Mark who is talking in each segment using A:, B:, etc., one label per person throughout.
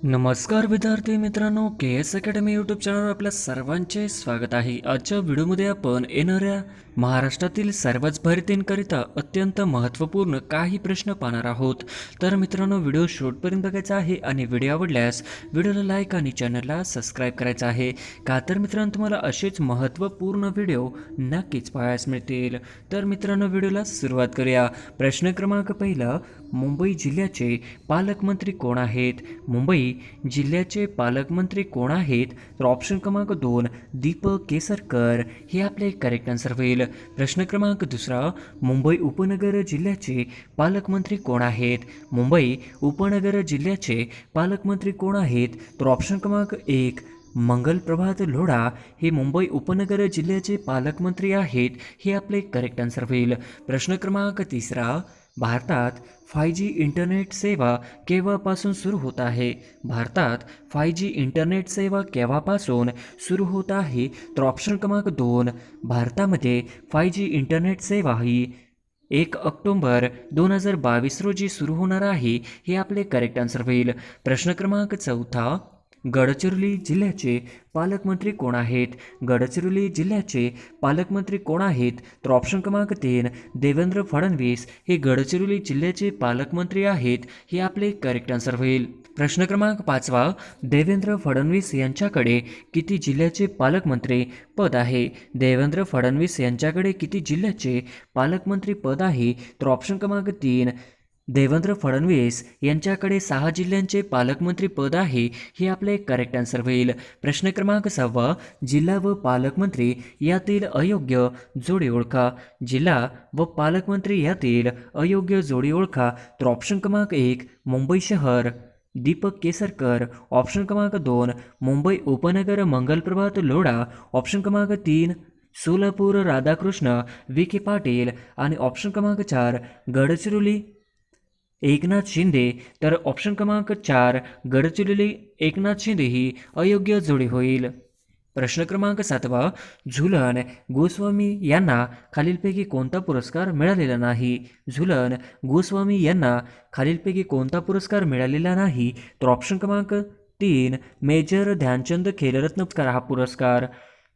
A: नमस्कार विद्यार्थी मित्रांनो, के एस अकॅडमी यूट्यूब चॅनलवर आपल्या सर्वांचे स्वागत आहे. आजच्या व्हिडिओमध्ये आपण येणाऱ्या महाराष्ट्रातील सर्वच भरतींकरिता अत्यंत महत्त्वपूर्ण काही प्रश्न पाहणार आहोत. तर मित्रांनो, व्हिडिओ शेवटपर्यंत बघायचा आहे आणि व्हिडिओ आवडल्यास व्हिडिओला लाईक आणि चॅनलला सबस्क्राईब करायचं आहे. का तर मित्रांनो, तुम्हाला असेच महत्त्वपूर्ण व्हिडिओ नक्कीच पाहायला मिळतील. तर मित्रांनो, व्हिडिओला सुरुवात करूया. प्रश्न क्रमांक पहिला, मुंबई जिल्ह्याचे पालकमंत्री कोण आहेत? मुंबई जिल्ह्याचे पालकमंत्री कोण आहेत? तर ऑप्शन क्रमांक 2 दीपक केसरकर हे आपले करेक्ट आन्सर होईल. प्रश्न क्रमांक दुसरा, मुंबई उपनगर जिल्ह्याचे पालकमंत्री कोण आहेत? मुंबई उपनगर जिल्ह्याचे पालकमंत्री कोण आहेत? तर ऑप्शन क्रमांक 1 मंगल प्रभात लोढा हे मुंबई उपनगर जिल्ह्याचे पालकमंत्री आहेत. हे आपले करेक्ट आन्सर होईल. प्रश्न क्रमांक तिसरा, भारतात 5G इंटरनेट सेवा केव्हापासून सुरू होत आहे? भारतात 5G इंटरनेट सेवा केव्हापासून सुरू होत आहे? तर ऑप्शन क्रमांक 2 भारतामध्ये 5G इंटरनेट सेवा ही 1 ऑक्टोबर 2022 रोजी सुरू होणार आहे. हे आपले करेक्ट आन्सर होईल. प्रश्न क्रमांक चौथा, गडचिरोली जिल्ह्याचे पालकमंत्री कोण आहेत? गडचिरोली जिल्ह्याचे पालकमंत्री कोण आहेत? तर ऑप्शन क्रमांक 3 देवेंद्र फडणवीस हे गडचिरोली जिल्ह्याचे पालकमंत्री आहेत. हे आपले करेक्ट आन्सर होईल. प्रश्न क्रमांक 5, देवेंद्र फडणवीस यांच्याकडे किती जिल्ह्याचे पालकमंत्री पद आहे? देवेंद्र फडणवीस यांच्याकडे किती जिल्ह्याचे पालकमंत्री पद आहे? तर ऑप्शन क्रमांक 3 देवेंद्र फडणवीस यांच्याकडे 6 जिल्ह्यांचे पालकमंत्री पद आहे. हे आपले करेक्ट आन्सर होईल. प्रश्न क्रमांक 6, जिल्हा व पालकमंत्री यातील अयोग्य जोडी ओळखा. जिल्हा व पालकमंत्री यातील अयोग्य जोडी ओळखा. तर ऑप्शन क्रमांक 1 मुंबई शहर दीपक केसरकर, ऑप्शन क्रमांक 2 मुंबई उपनगर मंगलप्रभात लोढा, ऑप्शन क्रमांक 3 सोलापूर राधाकृष्ण विखे पाटील आणि ऑप्शन क्रमांक 4 गडचिरोली एकनाथ शिंदे. तर ऑप्शन क्रमांक 4 गडचिरोली एकनाथ शिंदे ही अयोग्य जोडी होईल. प्रश्न क्रमांक 7, झुलन गोस्वामी यांना खालीलपैकी कोणता पुरस्कार मिळालेला नाही? झुलन गोस्वामी यांना खालीलपैकी कोणता पुरस्कार मिळालेला नाही? तर ऑप्शन क्रमांक 3 मेजर ध्यानचंद खेलरत्न हा पुरस्कार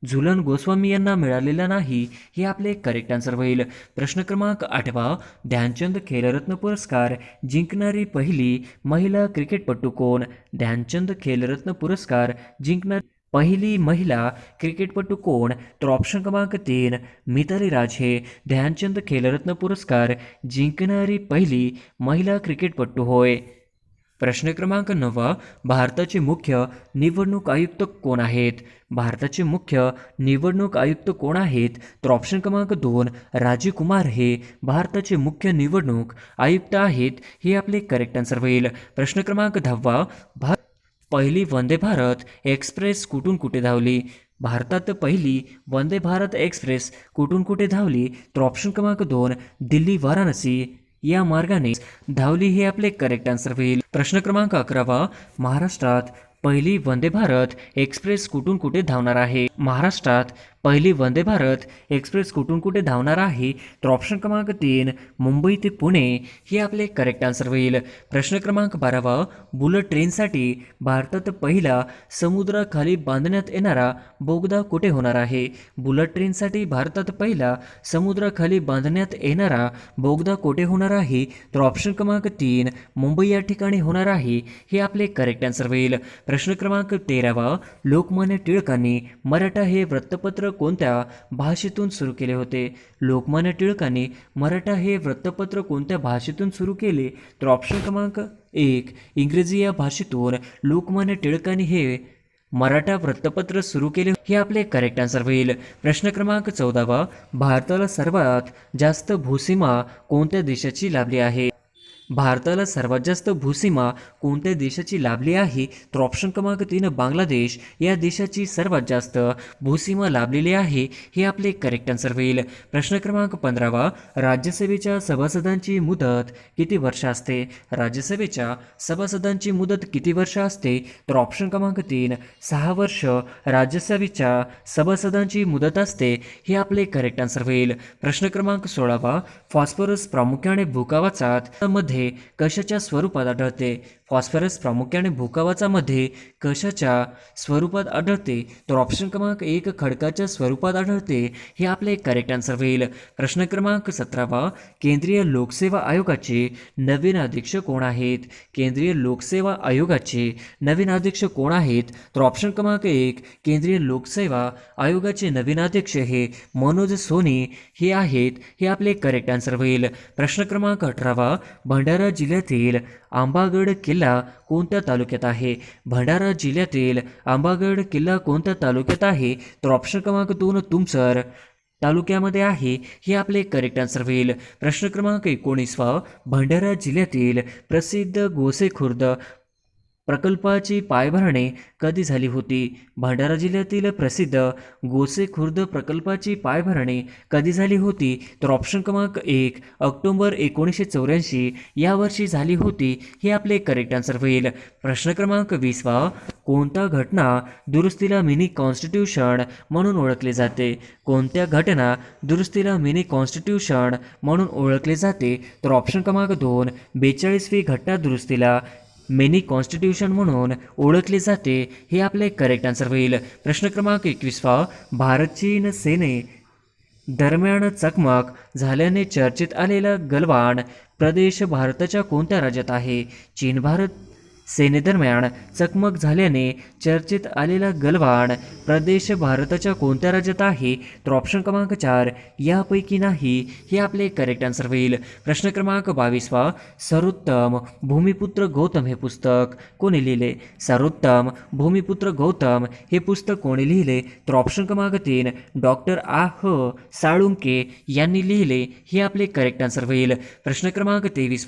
A: झुलन गोस्वामी यांना मिळालेला नाही. हे आपले करेक्ट आन्सर होईल. प्रश्न क्रमांक 8, ध्यानचंद खेलरत्न पुरस्कार जिंकणारी पहिली महिला क्रिकेटपटू कोण? ध्यानचंद खेलरत्न पुरस्कार जिंकणारी पहिली महिला क्रिकेटपटू कोण? तर ऑप्शन क्रमांक 3 मिताली राज हे ध्यानचंद खेलरत्न पुरस्कार जिंकणारी पहिली महिला क्रिकेटपटू होय. प्रश्न क्रमांक 9, भारताचे मुख्य निवडणूक आयुक्त कोण आहेत? भारताचे मुख्य निवडणूक आयुक्त कोण आहेत? तर ऑप्शन क्रमांक 2 राजीव कुमार हे भारताचे मुख्य निवडणूक आयुक्त आहेत. हे आपले करेक्ट आन्सर होईल. प्रश्न क्रमांक 10, पहिली वंदे भारत एक्सप्रेस कुठून कुठे धावली? भारतात पहिली वंदे भारत एक्सप्रेस कुठून कुठे धावली? तर ऑप्शन क्रमांक 2 दिल्ली वाराणसी या मार्गाने धावली. हे आपले करेक्ट आन्सर होईल. प्रश्न क्रमांक 11, महाराष्ट्रात पहिली वंदे भारत एक्सप्रेस कुठून कुठे धावणार आहे? महाराष्ट्रात पहिली वंदे भारत एक्सप्रेस कुठून कुठे धावणार आहे? तर ऑप्शन क्रमांक 3 मुंबई ते पुणे हे आपले करेक्ट आन्सर होईल. प्रश्न क्रमांक 12, बुलेट ट्रेनसाठी भारतात पहिला समुद्राखाली बांधण्यात येणारा बोगदा कुठे होणार आहे? बुलेट ट्रेनसाठी भारतात पहिला समुद्राखाली बांधण्यात येणारा बोगदा कुठे होणार आहे? तर ऑप्शन क्रमांक 3 मुंबई या ठिकाणी होणार आहे. हे आपले करेक्ट आन्सर होईल. प्रश्न क्रमांक 13, लोकमान्य टिळकांनी मराठा हे वृत्तपत्र कोणत्या भाषेतून सुरू केले होते? लोकमान्य टिळकांनी मराठा हे वृत्तपत्र कोणत्या भाषेतून सुरू केले? तर ऑप्शन क्रमांक 1 इंग्रजी या भाषेतून लोकमान्य टिळकांनी हे मराठा वृत्तपत्र सुरू केले. हे आपले करेक्ट आन्सर होईल. प्रश्न क्रमांक 14, भारताला सर्वात जास्त भूसीमा कोणत्या देशाची लाभली आहे? भारताला सर्वात जास्त भूसीमा कोणत्या देशाची लाभली आहे? तर ऑप्शन क्रमांक 3 बांगलादेश या देशाची सर्वात जास्त भूसीमा लाभलेली आहे. हे आपले करेक्ट आन्सर होईल. प्रश्न क्रमांक 15, राज्यसभेच्या सभासदांची मुदत किती वर्ष असते? राज्यसभेच्या सभासदांची मुदत किती वर्ष असते? तर ऑप्शन क्रमांक 3 6 वर्ष राज्यसभेच्या सभासदांची मुदत असते. हे आपले करेक्ट आन्सर होईल. प्रश्न क्रमांक 16, फॉस्फरस प्रामुख्याने भूकवचात मध्ये कशाच्या स्वरूपात आढळते? फॉस्फरस प्रामुख्याने भूकवचामध्ये कशाच्या स्वरूपात आढळते? तर ऑप्शन क्रमांक 1 खडकाच्या स्वरूपात आढळते. हे आपले करेक्ट आन्सर होईल. प्रश्न क्रमांक 17 केंद्रीय लोकसेवा आयोगाचे नवीन अध्यक्ष कोण आहेत? केंद्रीय लोकसेवा आयोगाचे नवीन अध्यक्ष कोण आहेत? तर ऑप्शन क्रमांक 1 केंद्रीय लोकसेवा आयोगाचे नवीन अध्यक्ष हे मनोज सोनी हे आहेत. हे आपले करेक्ट आन्सर होईल. प्रश्न क्रमांक 18 भंडारा जिल्ह्यातील आंबागड किल्ला कोणत्या तालुक्यात आहे? भंडारा जिल्ह्यातील आंबागड किल्ला कोणत्या तालुक्यात आहे? तर ऑप्शन क्रमांक 2 तुमसर तालुक्यामध्ये आहे. हे आपले करेक्ट आन्सर होईल. प्रश्न क्रमांक 19 भंडारा जिल्ह्यातील प्रसिद्ध गोसेखुर्द प्रकल्पाची पायाभरणी कधी झाली होती? भंडारा जिल्ह्यातील प्रसिद्ध गोसेखुर्द प्रकल्पाची पायाभरणी कधी झाली होती? तर ऑप्शन क्रमांक 1 ऑक्टोबर 1984 या वर्षी झाली होती. हे आपले करेक्ट आन्सर होईल. प्रश्न क्रमांक 20 कोणत्या घटना दुरुस्तीला मिनी कॉन्स्टिट्यूशन म्हणून ओळखले जाते? कोणत्या घटना दुरुस्तीला मिनी कॉन्स्टिट्यूशन म्हणून ओळखले जाते? तर ऑप्शन क्रमांक 2 42वी घटना दुरुस्तीला मिनी कॉन्स्टिट्यूशन म्हणून ओळखले जाते. हे आपले करेक्ट आन्सर होईल. प्रश्न क्रमांक 21 भारत चीन सेने दरम्यान चकमक झाल्याने चर्चेत आलेला गलवान प्रदेश भारताच्या कोणत्या राज्यात आहे? चीन भारत सेनेदरम्यान चकमक झाल्याने चर्चेत आलेला गलवान प्रदेश भारताच्या कोणत्या राज्यात आहे? तर ऑप्शन क्रमांक 4 यापैकी नाही. हे आपले करेक्ट आन्सर होईल. प्रश्न क्रमांक 22 सर्वोत्तम भूमिपुत्र गौतम हे पुस्तक कोणी लिहिले? सर्वोत्तम भूमिपुत्र गौतम हे पुस्तक कोणी लिहिले? तर ऑप्शन क्रमांक 3 डॉक्टर साळुंके यांनी लिहिले. हे आपले करेक्ट आन्सर होईल. प्रश्न क्रमांक 23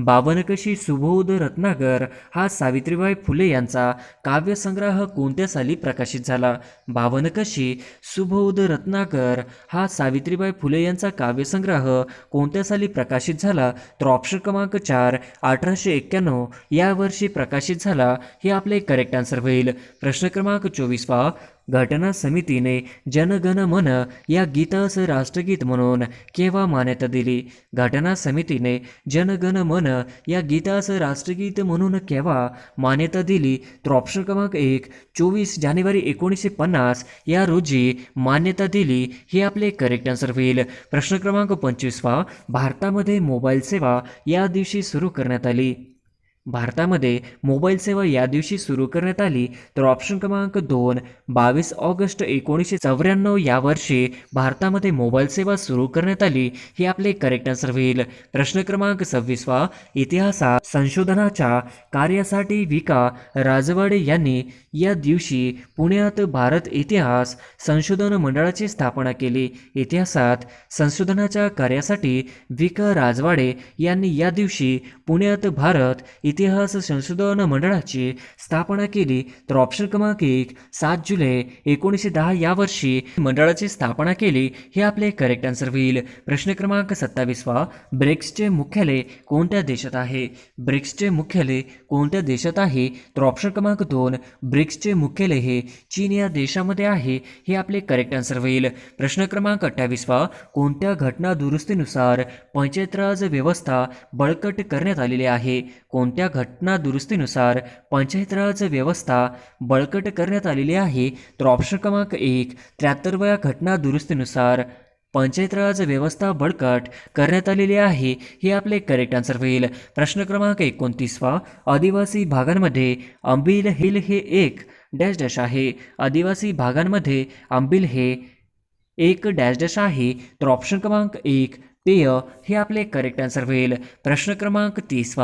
A: बावनकशी सुबोध रत्नाकर हा सावित्रीबाई फुले यांचा काव्यसंग्रह कोणत्या साली प्रकाशित झाला? बावनकशी सुबोध रत्नाकर हा सावित्रीबाई फुले यांचा काव्यसंग्रह कोणत्या साली प्रकाशित झाला? तर ऑप्शन क्रमांक 4 1891 या वर्षी प्रकाशित झाला. हे आपले करेक्ट आन्सर होईल. प्रश्न क्रमांक 24 घटना समितीने जनगण मन या गीतास राष्ट्रगीत म्हणून केव्हा मान्यता दिली? घटना समितीने जनगण मन या गीतास राष्ट्रगीत म्हणून केव्हा मान्यता दिली? तर ऑप्शन क्रमांक 1 24 जानेवारी 1950 या रोजी मान्यता दिली. हे आपले करेक्ट आन्सर होईल. प्रश्न क्रमांक 25 भारतामध्ये मोबाईल सेवा या दिवशी सुरू करण्यात आली. भारतामध्ये मोबाईल सेवा या दिवशी सुरू करण्यात आली. तर ऑप्शन क्रमांक 2 22 ऑगस्ट 1994 या वर्षी भारतामध्ये मोबाईल सेवा सुरू करण्यात आली. हे आपले करेक्ट आन्सर होईल. प्रश्न क्रमांक 26 इतिहासात संशोधनाच्या कार्यासाठी विका राजवाडे यांनी या दिवशी पुण्यात भारत इतिहास संशोधन मंडळाची स्थापना केली. इतिहासात संशोधनाच्या कार्यासाठी विका राजवाडे यांनी या दिवशी पुण्यात भारत इतिहास संशोधन मंडळाची स्थापना केली. तर ऑप्शन क्रमांक 1 7 जुलै 1910 या वर्षी मंडळाची स्थापना केली. हे आपले करेक्ट आन्सर होईल. प्रश्न क्रमांक 27 ब्रिक्सचे मुख्यालय कोणत्या देशात आहे? ब्रिक्सचे मुख्यालय कोणत्या देशात आहे? तर ऑप्शन क्रमांक 2 ब्रिक्सचे मुख्यालय हे चीन या देशामध्ये आहे. हे आपले करेक्ट आन्सर होईल. प्रश्न क्रमांक 28 कोणत्या घटना दुरुस्तीनुसार पंचायत राज व्यवस्था बळकट करण्यात आलेली आहे? कोणत्या घटना दुरुस्तीनुसार पंचायत राज व्यवस्था बळकट करण्यात आलेली आहे? तर ऑप्शन क्रमांक 1 73व्या घटना दुरुस्तीनुसार पंचायत राज व्यवस्था बळकट करण्यात आलेली आहे. हे आपले करेक्ट आन्सर होईल. प्रश्न क्रमांक 29 आदिवासी भागांमध्ये अंबिल हिल हे एक डॅश डॅश आहे. आदिवासी भागांमध्ये अंबिल हे एक डॅश डॅश आहे. तर ऑप्शन क्रमांक 1 पेय हे आपले करेक्ट आन्सर होईल. प्रश्न क्रमांक 30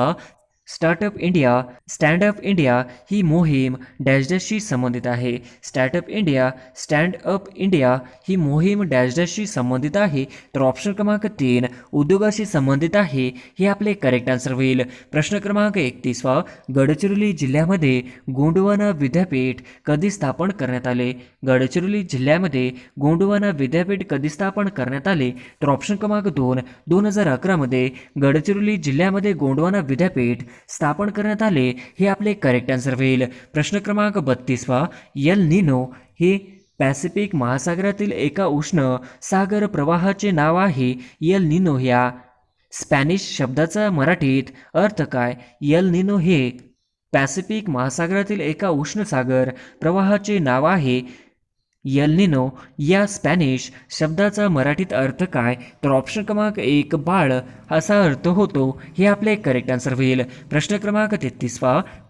A: स्टार्टअप इंडिया ही मोहीम डॅश डॅशशी संबंधित आहे. स्टार्टअप इंडिया ही मोहीम डॅश डॅशशी संबंधित आहे. तर ऑप्शन क्रमांक 3 उद्योगाशी संबंधित आहे. हे आपले करेक्ट आन्सर होईल. प्रश्न क्रमांक 31 गडचिरोली जिल्ह्यामध्ये गोंडवाना विद्यापीठ कधी स्थापन करण्यात आले? गडचिरोली जिल्ह्यामध्ये गोंडवाना विद्यापीठ कधी स्थापन करण्यात आले? तर ऑप्शन क्रमांक 2 2011 मध्ये गडचिरोली जिल्ह्यामध्ये गोंडवाना विद्यापीठ स्थापन करण्यात आले. हे आपले करेक्ट आन्सर होईल. प्रश्न क्रमांक 32 एल निनो हे पॅसिफिक महासागरातील एका उष्ण सागर प्रवाहाचे नाव आहे. एल निनो ह्या स्पॅनिश शब्दाचा मराठीत अर्थ काय? एल निनो हे पॅसिफिक महासागरातील एका उष्णसागर प्रवाहाचे नाव आहे एल निनो. या स्पॅनिश शब्दाचा मराठीत अर्थ काय? तर ऑप्शन क्रमांक 1 बाळ असा अर्थ होतो. हे आपले करेक्ट आन्सर होईल. प्रश्न क्रमांक 33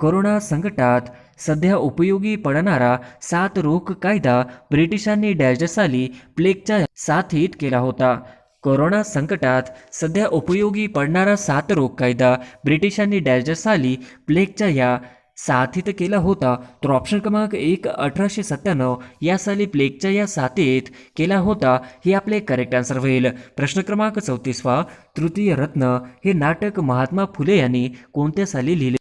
A: कोरोना संकटात सध्या उपयोगी पडणारा 7 रोग कायदा ब्रिटिशांनी डॅश साली प्लेगच्या साथीत केला होता. कोरोना संकटात सध्या उपयोगी पडणारा 7 रोग कायदा ब्रिटिशांनी डॅश साली प्लेगच्या या साथीत केला होता. तर ऑप्शन क्रमांक 1 1897 या साली प्लेगच्या या साथीत केला होता. हे आपले करेक्ट आन्सर होईल. प्रश्न क्रमांक 34 तृतीय रत्न हे नाटक महात्मा फुले यांनी कोणत्या साली लिहिले?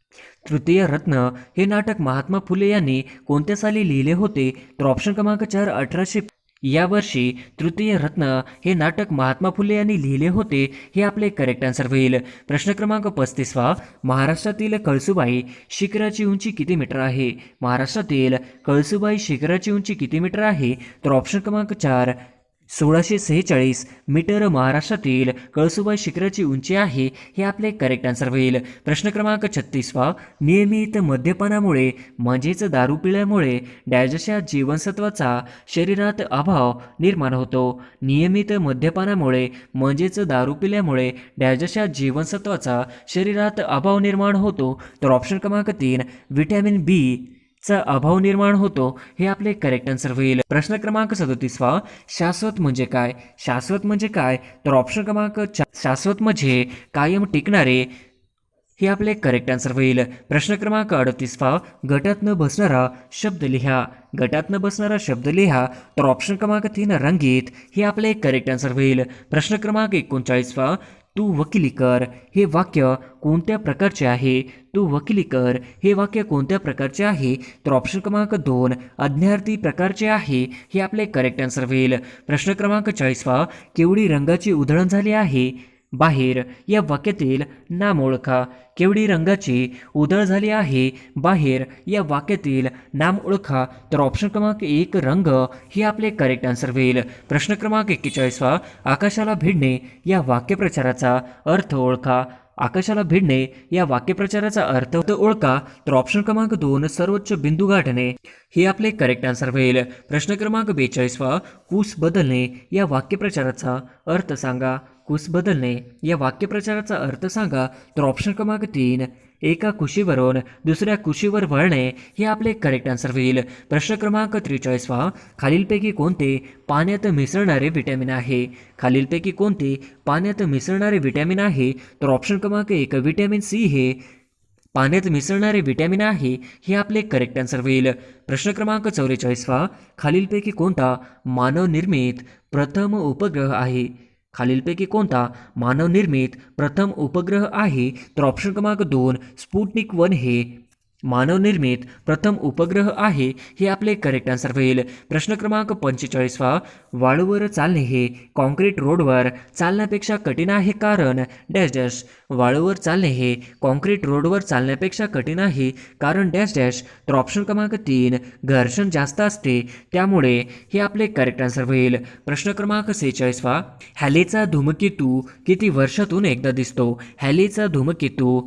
A: तृतीय रत्न हे नाटक महात्मा फुले यांनी कोणत्या साली लिहिले होते? तर ऑप्शन क्रमांक 4 1800 या वर्षी तृतीय रत्न हे नाटक महात्मा फुले यांनी लिहिले होते. हे आपले करेक्ट आन्सर होईल. प्रश्न क्रमांक 35 महाराष्ट्रातील कळसुबाई शिखराची उंची किती मीटर आहे? महाराष्ट्रातील कळसुबाई शिखराची उंची किती मीटर आहे? तर ऑप्शन क्रमांक 4 1646 मीटर महाराष्ट्रातील कळसुबाई शिखराची उंची आहे. हे आपले करेक्ट आन्सर होईल. प्रश्न क्रमांक 36 नियमित मद्यपानामुळे म्हणजेच दारू पिल्यामुळे डॅशच्या जीवनसत्वाचा शरीरात अभाव निर्माण होतो. नियमित मद्यपानामुळे म्हणजेच दारू पिल्यामुळे डॅशच्या जीवनसत्वाचा शरीरात अभाव निर्माण होतो. तर ऑप्शन क्रमांक 3 व्हिटॅमिन बी चा अभाव निर्माण होतो. हे आपले करेक्ट आन्सर होईल. प्रश्न क्रमांक 37 शाश्वत म्हणजे काय? शाश्वत म्हणजे काय? तर ऑप्शन क्रमांक 4 शाश्वत म्हणजे कायम टिकणारे. हे आपले करेक्ट आन्सर होईल. प्रश्न क्रमांक 38 गटात न बसणारा शब्द लिहा. गटात न बसणारा शब्द लिहा. तर ऑप्शन क्रमांक 3 रंगीत. हे आपले करेक्ट आन्सर होईल. प्रश्न क्रमांक 39 तू वकिली कर हे वाक्य कोणत्या प्रकारचे आहे? तू वकिली कर हे वाक्य कोणत्या प्रकारचे आहे? तर ऑप्शन क्रमांक 2 अज्ञार्थी प्रकारचे आहे. हे आपले करेक्ट आन्सर होईल. प्रश्न क्रमांक 40 केवढी रंगाची उधळण झाली आहे बाहेर या वाक्यातील नाम ओळखा. केवढी रंगाची उधळ झाली आहे बाहेर या वाक्यातील नाम ओळखा. तर ऑप्शन क्रमांक 1 रंग. हे आपले करेक्ट आन्सर होईल. प्रश्न क्रमांक 41 आकाशाला भिडणे या वाक्यप्रचाराचा अर्थ ओळखा. आकाशाला भिडणे या वाक्यप्रचाराचा अर्थ ओळखा. तर ऑप्शन क्रमांक 2 सर्वोच्च बिंदू गाठणे. हे आपले करेक्ट आन्सर होईल. प्रश्न क्रमांक 42 कूस बदलणे या वाक्यप्रचाराचा अर्थ सांगा. कूस बदलणे या वाक्यप्रचाराचा अर्थ सांगा. तर ऑप्शन क्रमांक 3 एका कुशीवरून दुसऱ्या कुशीवर वळणे. हे आपले करेक्ट आन्सर होईल. प्रश्न क्रमांक 43 खालीलपैकी कोणते पाण्यात मिसळणारे व्हिटॅमिन आहे? खालीलपैकी कोणते पाण्यात मिसळणारे व्हिटॅमिन आहे? तर ऑप्शन क्रमांक 1 व्हिटॅमिन सी हे पाण्यात मिसळणारे व्हिटॅमिन आहे. हे आपले करेक्ट आन्सर होईल. प्रश्न क्रमांक 44 खालीलपैकी कोणता मानवनिर्मित प्रथम उपग्रह आहे? खालीलपैकी कोणता मानवनिर्मित प्रथम उपग्रह आहे? तर ऑप्शन क्रमांक 2 स्पुटनिक 1 हे मानवनिर्मित प्रथम उपग्रह आहे. हे आपले करेक्ट आन्सर होईल. प्रश्न क्रमांक 45 वाळूवर चालणे हे कॉन्क्रीट रोडवर चालण्यापेक्षा कठीण आहे कारण डॅश डॅश. वाळूवर चालणे हे कॉन्क्रीट रोडवर चालण्यापेक्षा कठीण आहे कारण डॅश डॅश. तर ऑप्शन क्रमांक 3 घर्षण जास्त असते त्यामुळे. हे आपले करेक्ट आन्सर होईल. प्रश्न क्रमांक 46 हॅलीचा धूमकेतू किती वर्षातून एकदा दिसतो? हॅलीचा धूमकेतू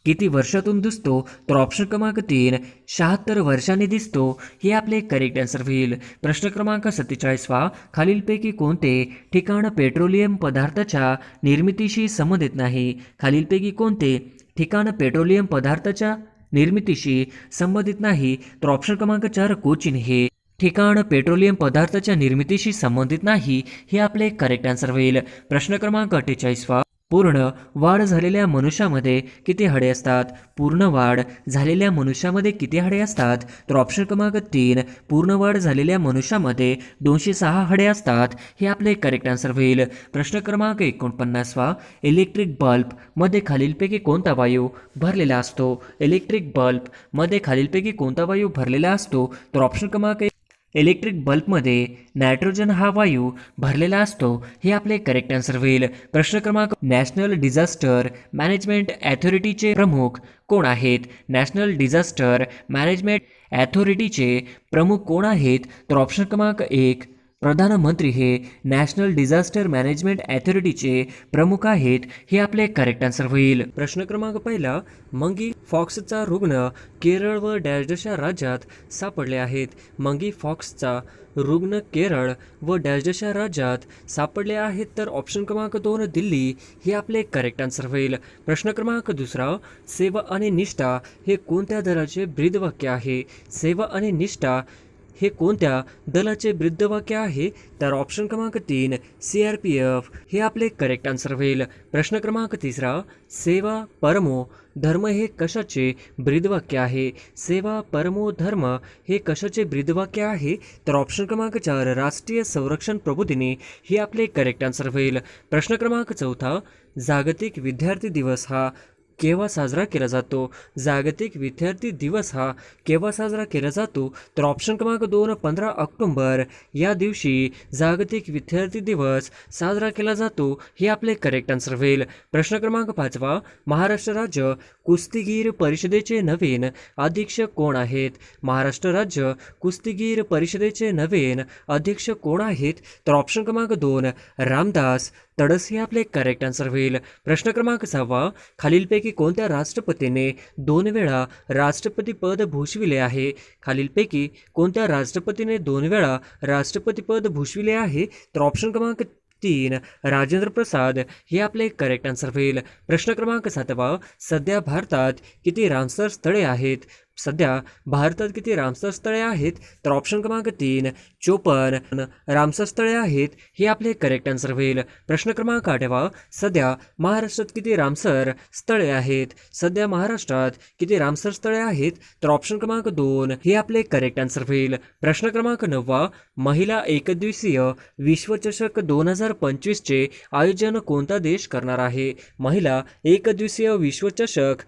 A: किती वर्षातून दिसतो? तर ऑप्शन क्रमांक 3 76 वर्षांनी दिसतो. हे आपले करेक्ट आन्सर होईल. प्रश्न क्रमांक 47 खालीलपैकी कोणते ठिकाण पेट्रोलियम पदार्थाच्या निर्मितीशी संबंधित नाही? खालीलपैकी कोणते ठिकाण पेट्रोलियम पदार्थाच्या निर्मितीशी संबंधित नाही? तर ऑप्शन क्रमांक 4 कोचीन हे ठिकाण पेट्रोलियम पदार्थाच्या निर्मितीशी संबंधित नाही. हे आपले करेक्ट आन्सर होईल. प्रश्न क्रमांक 48 पूर्ण वाढ झालेल्या मनुष्यामध्ये किती हाडे असतात? पूर्ण वाढ झालेल्या मनुष्यामध्ये किती हाडे असतात? तर ऑप्शन क्रमांक 3 पूर्ण वाढ झालेल्या मनुष्यामध्ये 206 हाडे असतात. हे आपले करेक्ट आन्सर होईल. प्रश्न क्रमांक 49 इलेक्ट्रिक बल्ब मध्ये खालीलपैकी कोणता वायू भरलेला असतो? इलेक्ट्रिक बल्ब मध्ये खालीलपैकी कोणता वायू भरलेला असतो? तर ऑप्शन क्रमांक इलेक्ट्रिक बल्बमध्ये नायट्रोजन हा वायू भरलेला असतो. हे आपले करेक्ट आन्सर होईल. प्रश्न क्रमांक नॅशनल डिझास्टर मॅनेजमेंट अथॉरिटीचे प्रमुख कोण आहेत? नॅशनल डिझास्टर मॅनेजमेंट अथॉरिटीचे प्रमुख कोण आहेत? तर ऑप्शन क्रमांक 1 प्रधानमंत्री हे नॅशनल डिझास्टर मॅनेजमेंट अथॉरिटीचे प्रमुख आहेत, हे आपले करेक्ट आन्सर होईल. प्रश्न क्रमांक पहिला, मंगी फॉक्सचा रुग्ण केरळ व डॅशडशा राज्यात सापडले आहेत. मंगी फॉक्सचा रुग्ण केरळ व डॅशडशा राज्यात सापडले आहेत, तर ऑप्शन क्रमांक 2 दिल्ली हे आपले करेक्ट आन्सर होईल. प्रश्न क्रमांक दुसरा, सेवा आणि निष्ठा हे कोणत्या दलाचे ब्रीदवाक्य आहे? सेवा आणि निष्ठा हे कोणत्या दलाचे ब्रीदवाक्य आहे? तर ऑप्शन क्रमांक 3 CRPF हे आपले करेक्ट आन्सर होईल. प्रश्न क्रमांक तिसरा, सेवा परमो धर्म हे कशाचे ब्रीदवाक्य आहे? सेवा परमो धर्म हे कशाचे ब्रीदवाक्य आहे? तर ऑप्शन क्रमांक 4 राष्ट्रीय संरक्षण प्रबोधिनी हे आपले करेक्ट आन्सर होईल. प्रश्न क्रमांक चौथा, जागतिक विद्यार्थी दिवस हा केव्हा साजरा केला जातो? जागतिक विद्यार्थी दिवस हा केव्हा साजरा केला जातो? तर ऑप्शन क्रमांक 2 15 ऑक्टोबर या दिवशी जागतिक विद्यार्थी दिवस साजरा केला जातो, हे आपले करेक्ट आन्सर होईल. प्रश्न क्रमांक 5, महाराष्ट्र राज्य कुस्तीगीर परिषदेचे नवीन अध्यक्ष कोण आहेत? महाराष्ट्र राज्य कुस्तीगीर परिषदेचे नवीन अध्यक्ष कोण आहेत? तर ऑप्शन क्रमांक 2 रामदास तडस हे आपले करेक्ट आन्सर होईल. प्रश्न क्रमांक 6, खालीलपैकी कोणत्या राष्ट्रपतीने 2 वेळा राष्ट्रपती पद भूषविले आहे? खालीलपैकी कोणत्या राष्ट्रपतीने 2 वेळा राष्ट्रपती पद भूषविले आहे? तर ऑप्शन क्रमांक 3 राजेंद्र प्रसाद हे आपले करेक्ट आन्सर होईल. प्रश्न क्रमांक 7, सध्या भारतात किती रामसर स्थळे आहेत? सध्या भारतात किती रामसर स्थळे आहेत? तर ऑप्शन क्रमांक 3 54 रामसर स्थळे आहेत, हे आपले करेक्ट आन्सर होईल. प्रश्न क्रमांक 8, सध्या महाराष्ट्रात किती रामसर स्थळे आहेत? सध्या महाराष्ट्रात किती रामसर स्थळे आहेत? तर ऑप्शन क्रमांक 2 हे आपले करेक्ट आन्सर होईल. प्रश्न क्रमांक 9, महिला एकदिवसीय विश्वचषक 2025चे आयोजन कोणता देश करणार आहे? महिला एकदिवसीय विश्वचषक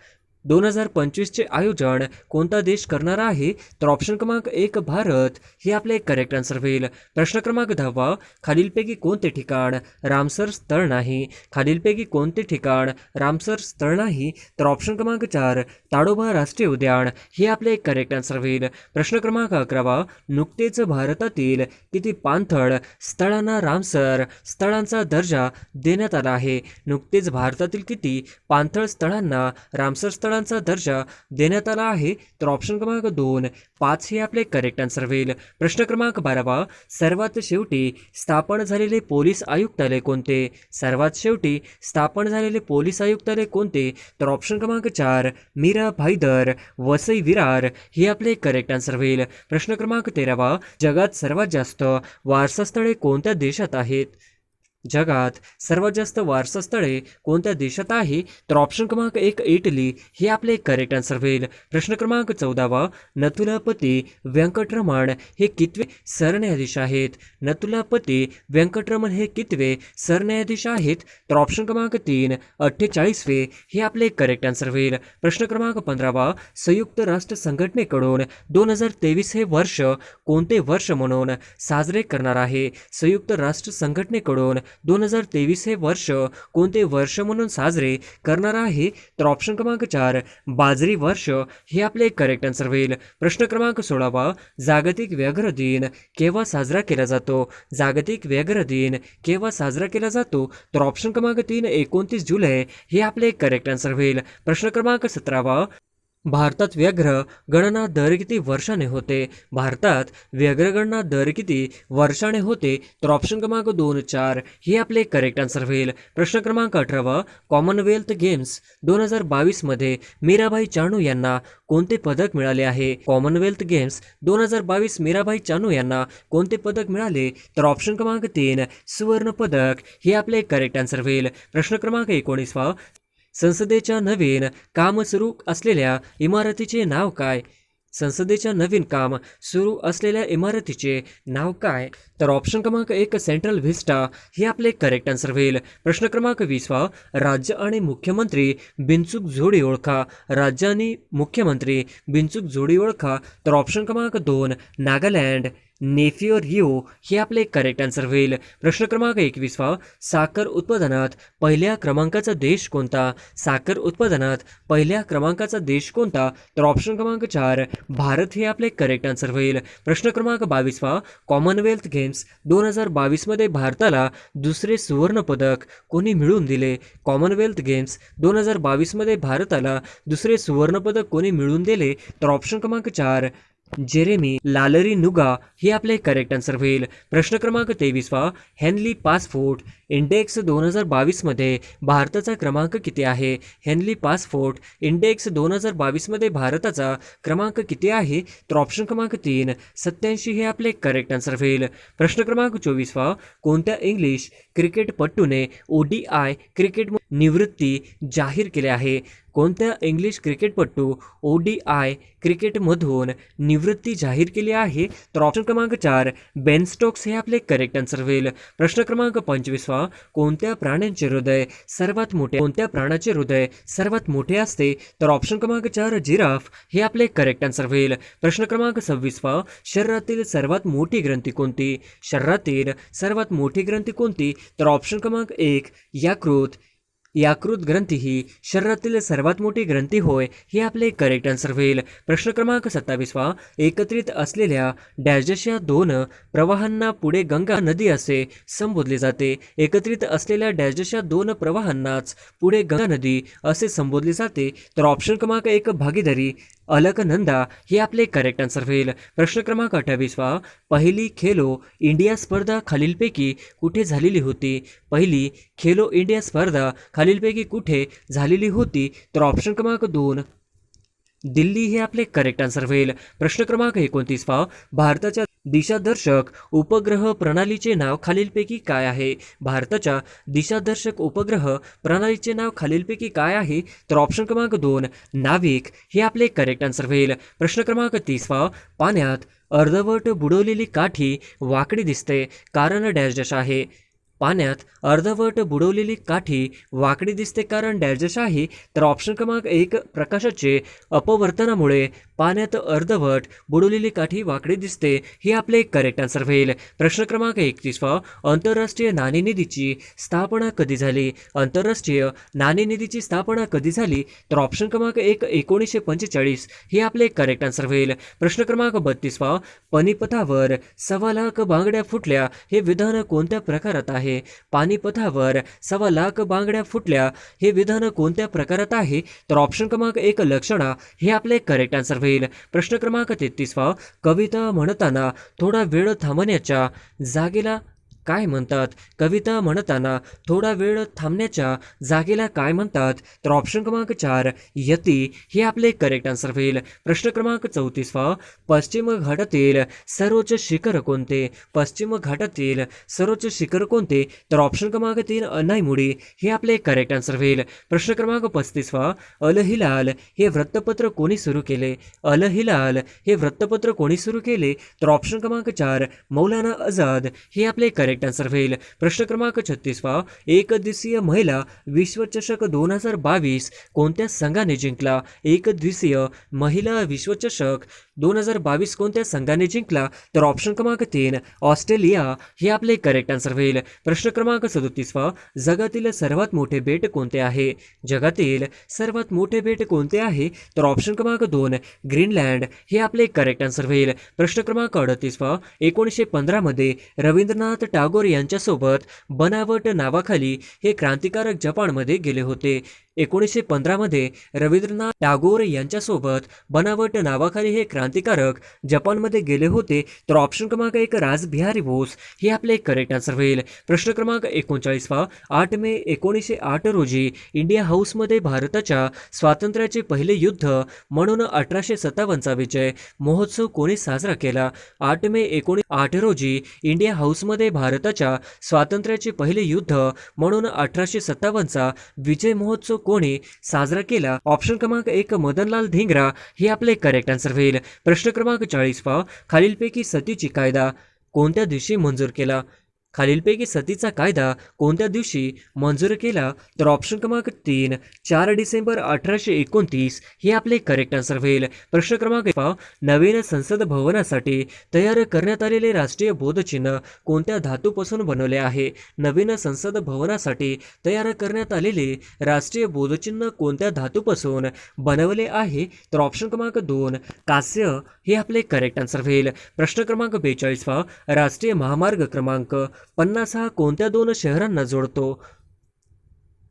A: 2025चे आयोजन कोणता देश करणार आहे? तर ऑप्शन क्रमांक 1 भारत हे आपले करेक्ट आन्सर होईल. प्रश्न क्रमांक 10, खालीलपैकी कोणते ठिकाण रामसर स्थळ नाही? खालीलपैकी कोणते ठिकाण रामसर स्थळ नाही? तर ऑप्शन क्रमांक 4 ताडोबा राष्ट्रीय उद्यान हे आपले करेक्ट आन्सर होईल. प्रश्न क्रमांक 11, नुकतेच भारतातील किती पाणथळ स्थळांना रामसर स्थळांचा दर्जा देण्यात आला आहे? नुकतेच भारतातील किती पाणथळ स्थळांना रामसर स्थळांचा दर्जा देण्यात आला आहे? तर ऑप्शन क्रमांक 2 5 हे आपले करेक्ट आन्सर होईल. प्रश्न क्रमांक 12, सर्वात शेवटी स्थापन झालेले पोलीस आयुक्तालय कोणते? सर्वात शेवटी स्थापन झालेले पोलीस आयुक्तालय कोणते? तर ऑप्शन क्रमांक 4 मीरा भाईदर वसई विरार हे आपले करेक्ट आन्सर होईल. प्रश्न क्रमांक 13, जगात सर्वात जास्त वारसा स्थळे कोणत्या देशात आहेत? जगात सर्वात जास्त वारसा स्थळे कोणत्या देशात आहे? तर ऑप्शन क्रमांक 1 इटली हे आपले करेक्ट आन्सर होईल. प्रश्न क्रमांक 14, नथुलापती व्यंकटरमण हे कितवे सरन्यायाधीश आहेत? नथुलापती व्यंकटरमण हे कितवे सरन्यायाधीश आहेत? तर ऑप्शन क्रमांक 3 48वे हे आपले करेक्ट आन्सर होईल. प्रश्न क्रमांक 15, संयुक्त राष्ट्र संघटनेकडून 2023 हे वर्ष कोणते वर्ष म्हणून साजरे करणार आहे? संयुक्त राष्ट्र संघटनेकडून 2023 हे वर्ष कोणते वर्ष म्हणून साजरे करणार आहे? तर ऑप्शन क्रमांक 4 बाजरी वर्ष हे आपले करेक्ट आन्सर होईल. प्रश्न क्रमांक 16, जागतिक व्याघ्र दिन केव्हा साजरा केला जातो? जागतिक व्याघ्र दिन केव्हा साजरा केला जातो? तर ऑप्शन क्रमांक 3 29 जुलै हे आपले करेक्ट आन्सर होईल. प्रश्न क्रमांक 17, भारतात व्याघ्र गणना दर किती वर्षाने होते? भारतात व्याघ्र गणना दर किती वर्षाने होते? तर ऑप्शन क्रमांक 2 4 हे आपले करेक्ट आन्सर होईल. प्रश्न क्रमांक 18, कॉमनवेल्थ गेम्स 2022 मध्ये मीराबाई चानू यांना कोणते पदक मिळाले आहे? कॉमनवेल्थ गेम्स 2022 मीराबाई चानू यांना कोणते पदक मिळाले? तर ऑप्शन क्रमांक 3 सुवर्ण पदक हे आपले करेक्ट आन्सर होईल. प्रश्न क्रमांक 19, संसदेच्या नवीन काम सुरू असलेल्या इमारतीचे नाव काय? संसदेच्या नवीन काम सुरू असलेल्या इमारतीचे नाव काय? तर ऑप्शन क्रमांक 1 सेंट्रल व्हिस्टा हे आपले करेक्ट आन्सर होईल. प्रश्न क्रमांक 20, राज्य आणि मुख्यमंत्री बिनचूक जोडी ओळखा. राज्य आणि मुख्यमंत्री बिनचूक जोडी ओळखा. तर ऑप्शन क्रमांक 2 नागालँड नेफियो रिओ हे आपले करेक्ट आन्सर होईल. प्रश्न क्रमांक 21 साखर उत्पादनात पहिल्या क्रमांकाचा देश कोणता? साखर उत्पादनात पहिल्या क्रमांकाचा देश कोणता? तर ऑप्शन क्रमांक 4 भारत हे आपले करेक्ट आन्सर होईल. प्रश्न क्रमांक 22 कॉमनवेल्थ गेम्स 2022 मध्ये भारताला दुसरे सुवर्ण पदक कोणी मिळवून दिले? कॉमनवेल्थ गेम्स 2022 मध्ये भारताला दुसरे सुवर्ण पदक कोणी मिळवून दिले? तर ऑप्शन क्रमांक 4 जेरेमी लालरी नुगा हे आपले करेक्ट आन्सर होईल. प्रश्न क्रमांक 23 हेनली पासपोर्ट इंडेक्स 2022 मध्ये भारताचा क्रमांक किती आहे? हेनली पासपोर्ट इंडेक्स 2022 मध्ये भारताचा क्रमांक किती आहे? तर ऑप्शन क्रमांक 3 87 हे आपले करेक्ट आन्सर होईल. प्रश्न क्रमांक 24 कोणत्या इंग्लिश क्रिकेटपटूने ODI क्रिकेट निवृत्ती जाहीर केले आहे? कोणत्या इंग्लिश क्रिकेटपटू ODI क्रिकेटमधून निवृत्ती जाहीर केली आहे? तर ऑप्शन क्रमांक 4 बेन स्टोक्स हे आपले करेक्ट आन्सर होईल. प्रश्न क्रमांक 25 कोणत्या प्राण्याचे हृदय सर्वात मोठे? कोणत्या प्राण्याचे हृदय सर्वात मोठे असते? तर ऑप्शन क्रमांक 4 जिराफ हे आपले करेक्ट आन्सर होईल. प्रश्न क्रमांक 26 शरीरातील सर्वात मोठी ग्रंथी कोणती? शरीरातील सर्वात मोठी ग्रंथी कोणती? तर ऑप्शन क्रमांक 1 यकृत ग्रंथी ही शरीरातील सर्वात मोठी ग्रंथी होय हे आपले करेक्ट आन्सर होईल. प्रश्न क्रमांक 27 एकत्रित असलेल्या डॅशच्या 2 प्रवाहांना पुढे गंगा नदी असे संबोधले जाते. एकत्रित असलेल्या डॅशच्या 2 प्रवाहांनाच पुढे गंगा नदी असे संबोधले जाते. तर ऑप्शन क्रमांक 1 भागीदारी अलकनंदा हे आपले करेक्ट आन्सर होईल. प्रश्न क्रमांक 28 पहिली खेलो इंडिया स्पर्धा खालीलपैकी कुठे झालेली होती? पहिली खेलो इंडिया स्पर्धा खालीलपैकी कुठे झालेली होती? तर ऑप्शन क्रमांक 2 दिल्ली हे आपले करेक्ट आन्सर होईल. प्रश्न क्रमांक 29 भारताच्या दिशादर्शक उपग्रह प्रणालीचे नाव खालीलपैकी काय आहे? भारताच्या दिशादर्शक उपग्रह प्रणालीचे नाव खालीलपैकी काय आहे? तर ऑप्शन क्रमांक 2 नाविक हे आपले करेक्ट आन्सर होईल. प्रश्न क्रमांक 30 पाण्यात अर्धवट बुडवलेली काठी वाकडी दिसते कारण डॅश आहे. पाण्यात अर्धवट बुडवलेली काठी वाकडी दिसते कारण डॅश आहे. तर ऑप्शन क्रमांक 1 प्रकाशाचे अपवर्तनामुळे पाण्यात अर्धवट बुडवलेली काठी वाकडी दिसते हे आपले करेक्ट आन्सर होईल. प्रश्न क्रमांक 31 आंतरराष्ट्रीय नाणेनिधीची स्थापना कधी झाली? आंतरराष्ट्रीय नाणेनिधीची स्थापना कधी झाली? तर ऑप्शन क्रमांक 1 1945 हे आपले करेक्ट आन्सर होईल. प्रश्न क्रमांक 32 पानिपतावर 1.25 लाख बांगड्या फुटल्या हे विधान कोणत्या प्रकारात आहे? पानिपतावर 1.25 लाख बांगड्या फुटल्या हे विधान कोणत्या प्रकारात आहे? तर ऑप्शन क्रमांक 1 लक्षणा हे आपले करेक्ट आन्सर होईल. प्रश्न क्रमांक 33 कविता म्हणताना थोडा वेळ थांबण्याच्या जागेला काय म्हणतात? कविता म्हणताना थोडा वेळ थांबण्याच्या जागेला काय म्हणतात? तर ऑप्शन क्रमांक 4 यती हे आपले करेक्ट आन्सर होईल. प्रश्न क्रमांक 34 पश्चिम घाटातील सर्वोच्च शिखर कोणते? पश्चिम घाटातील सर्वोच्च शिखर कोणते? तर ऑप्शन क्रमांक 3 अनाईमुडी हे आपले करेक्ट आन्सर होईल. प्रश्न क्रमांक 35 अल हिलाल हे वृत्तपत्र कोणी सुरू केले? अल हिलाल हे वृत्तपत्र कोणी सुरू केले? तर ऑप्शन क्रमांक 4 मौलाना आझाद हे आपले करेक्ट आन्सर होईल. प्रश्न क्रमांक 36 एक दिवसीय महिला विश्वचषक 2022 कोणत्या संघाने जिंकला? एक दिवसीय महिला विश्वचषक 2022 कोणत्या संघाने जिंकला? तर ऑप्शन क्रमांक 3 ऑस्ट्रेलिया हे आपले करेक्ट आन्सर होईल. प्रश्न क्रमांक 37 जगातील सर्वात मोठे बेट कोणते आहे? जगातील सर्वात मोठे बेट कोणते आहे? तर ऑप्शन क्रमांक 2 ग्रीनलँड हे आपले करेक्ट आन्सर होईल. प्रश्न क्रमांक 38 1915 मध्ये रवींद्रनाथ टागोर यांच्यासोबत बनावट नावाखाली हे क्रांतिकारक जपानमध्ये गेले होते. 1915 मध्ये रवींद्रनाथ टागोर यांच्यासोबत बनावट नावाखाली हे क्रांतिकारक जपानमध्ये गेले होते. तर ऑप्शन क्रमांक 1 रासबिहारी बोस हे आपले करेक्ट आन्सर होईल. प्रश्न क्रमांक 39 8 मे 1908 रोजी इंडिया हाऊसमध्ये भारताच्या स्वातंत्र्याचे पहिले युद्ध म्हणून 1857चा विजय महोत्सव कोणी साजरा केला? 8 मे 1908 रोजी इंडिया हाऊसमध्ये भारताच्या स्वातंत्र्याचे पहिले युद्ध म्हणून 1857चा विजय महोत्सव कोणी साजरा केला? ऑप्शन क्रमांक 1 मदनलाल धिंगरा हे आपले करेक्ट आन्सर होईल. प्रश्न क्रमांक 40 खालीलपैकी सतीची कायदा कोणत्या दिवशी मंजूर केला? खालीलपैकी सतीचा कायदा कोणत्या दिवशी मंजूर केला? तर ऑप्शन क्रमांक 3 4 डिसेंबर 1829 हे आपले करेक्ट आन्सर होईल. प्रश्न क्रमांक 5 नवीन संसद भवनासाठी तयार करण्यात आलेले राष्ट्रीय बोधचिन्ह कोणत्या धातूपासून बनवले आहे? नवीन संसद भवनासाठी तयार करण्यात आलेले राष्ट्रीय बोधचिन्ह कोणत्या धातूपासून बनवले आहे? तर ऑप्शन क्रमांक 2 कांस्य हे आपले करेक्ट आन्सर होईल. प्रश्न क्रमांक 42 राष्ट्रीय महामार्ग क्रमांक 50 हा कोणत्या दोन शहरांना जोडतो?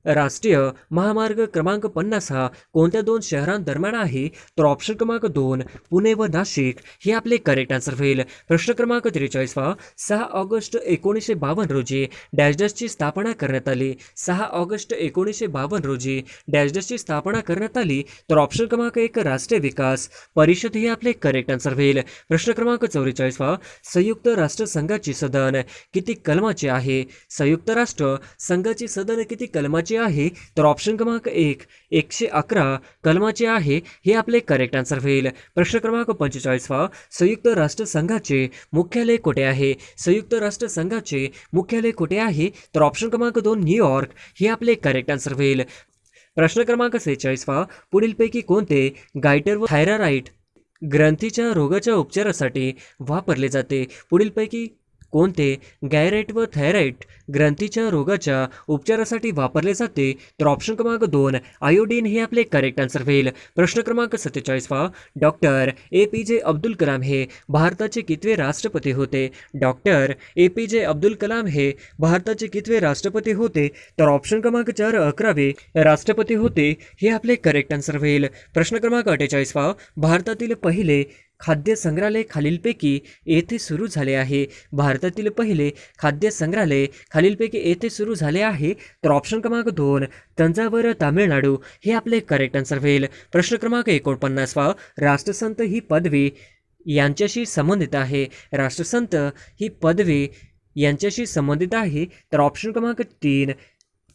A: राष्ट्रीय महामार्ग क्रमांक 50 हा कोणत्या दोन शहरांदरम्यान आहे? तर ऑप्शन क्रमांक 2 पुणे व नाशिक हे आपले करेक्ट आन्सर होईल. प्रश्न क्रमांक 43 6 ऑगस्ट 1952 रोजी डॅश डॅशची स्थापना करण्यात आली. 6 ऑगस्ट 1952 रोजी डॅश डॅशची स्थापना करण्यात आली. तर ऑप्शन क्रमांक 1 राष्ट्रीय विकास परिषद हे आपले करेक्ट आन्सर होईल. प्रश्न क्रमांक 44 संयुक्त राष्ट्र संघाची सदन किती कलमाचे आहे? संयुक्त राष्ट्र संघाची सदन किती कलमाचे आहे? तर ऑप्शन क्रमांक 1 111 कलमाचे आहे हे आपले करेक्ट आन्सर होईल. प्रश्न क्रमांक 45 संयुक्त राष्ट्र संघाचे मुख्यालय कुठे आहे? संयुक्त राष्ट्र संघाचे मुख्यालय कुठे आहे? तर ऑप्शन क्रमांक 2 न्यूयॉर्क हे आपले करेक्ट आन्सर होईल. प्रश्न क्रमांक 46 पुढीलपैकी कोणते गायटर व थायरॉइड ग्रंथीच्या रोगाच्या उपचारासाठी वापरले जाते? पुढीलपैकी कोणते गायरेट व थायरॉइड ग्रंथीच्या रोगाच्या उपचारासाठी वापरले जाते? तर ऑप्शन क्रमांक 2 आयोडीन हे आपले करेक्ट आन्सर होईल. प्रश्न क्रमांक 47 डॉक्टर APJ अब्दुल कलाम हे भारताचे कितवे राष्ट्रपती होते? डॉक्टर APJ अब्दुल कलाम हे भारताचे कितवे राष्ट्रपती होते? तर ऑप्शन क्रमांक 4 11वे राष्ट्रपती होते हे आपले करेक्ट आन्सर होईल. प्रश्न क्रमांक 48 भारतातील पहिले खाद्य संग्रहालय खालीलपैकी येथे सुरू झाले आहे. भारतातील पहिले खाद्य संग्रहालय खालीलपैकी येथे सुरू झाले आहे. तर ऑप्शन क्रमांक 2 तंजावर तामिळनाडू हे आपले करेक्ट आन्सर होईल. प्रश्न क्रमांक 49 राष्ट्रसंत ही पदवी यांच्याशी संबंधित आहे. राष्ट्रसंत ही पदवी यांच्याशी संबंधित आहे. तर ऑप्शन क्रमांक 3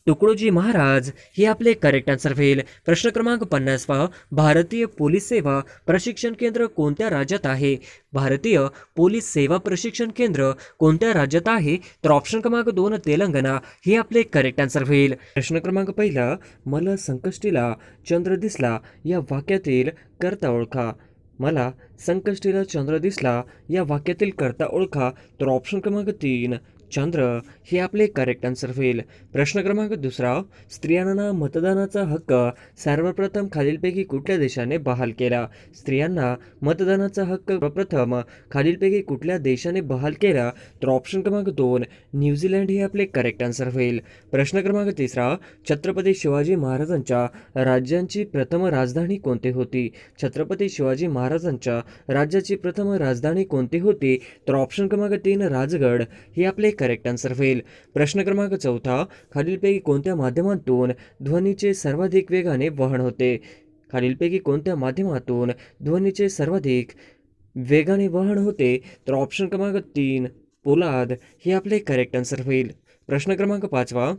A: तुकडोजी महाराज हे आपले करेक्ट आन्सर होईल. प्रश्न क्रमांक 50 भारतीय पोलीस सेवा प्रशिक्षण केंद्र कोणत्या राज्यात आहे? भारतीय पोलीस सेवा प्रशिक्षण केंद्र कोणत्या राज्यात आहे? तर ऑप्शन क्रमांक 2 तेलंगणा हे आपले करेक्ट आन्सर होईल. प्रश्न क्रमांक 1 मला संकष्टीला चंद्र दिसला या वाक्यातील कर्ता ओळखा. मला संकष्टीला चंद्र दिसला या वाक्यातील कर्ता ओळखा. तर ऑप्शन क्रमांक 3 चंद्र हे आपले करेक्ट आन्सर होईल. प्रश्न क्रमांक 2 स्त्रियांना मतदानाचा हक्क सर्वप्रथम खालीलपैकी कुठल्या देशाने बहाल केला? स्त्रियांना मतदानाचा हक्क सर्वप्रथम खालीलपैकी कुठल्या देशाने बहाल केला? तर ऑप्शन क्रमांक 2 न्यूझीलंड हे आपले करेक्ट आन्सर होईल. प्रश्न क्रमांक 3 छत्रपती शिवाजी महाराजांच्या राज्याची प्रथम राजधानी कोणती होती? छत्रपती शिवाजी महाराजांच्या राज्याची प्रथम राजधानी कोणती होती? तर ऑप्शन क्रमांक 3 राजगड हे आपले करेक्ट आन्सर होईल. प्रश्न क्रमांक 4 खालीलपैकी कोणत्या माध्यमातून ध्वनीचे सर्वाधिक वेगाने वहन होते? खालीलपैकी कोणत्या माध्यमातून ध्वनीचे सर्वाधिक वेगाने वहन होते? तर ऑप्शन क्रमांक 3 पोलाद हे आपले करेक्ट आन्सर होईल. प्रश्न क्रमांक 5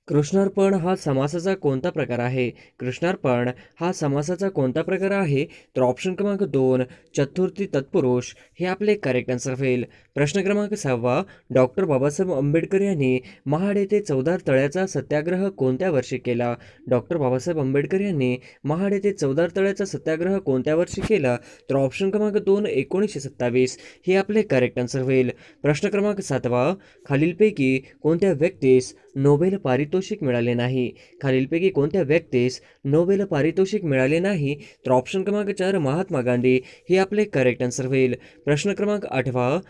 A: कृष्णार्पण हा समासाचा कोणता प्रकार आहे? कृष्णार्पण हा समासाचा कोणता प्रकार आहे? तर ऑप्शन क्रमांक 2 चतुर्थी तत्पुरुष हे आपले करेक्ट आन्सर होईल. प्रश्न क्रमांक 6 डॉक्टर बाबासाहेब आंबेडकर यांनी महाड येथे चौदार तळ्याचा सत्याग्रह कोणत्या वर्षी केला? डॉक्टर बाबासाहेब आंबेडकर यांनी महाड येथे चौदार तळ्याचा सत्याग्रह कोणत्या वर्षी केला? तर ऑप्शन क्रमांक 2 1927 हे आपले करेक्ट आन्सर होईल. प्रश्न क्रमांक 7 खालीलपैकी कोणत्या व्यक्तीस नोबेल पारितोषिक मिळाले नाही? खालीलपैकी कोणत्या व्यक्तीस नोबेल पारितोषिक मिळाले नाही? तर ऑप्शन क्रमांक 4 महात्मा गांधी हे आपले करेक्ट आन्सर होईल. प्रश्न क्रमांक 8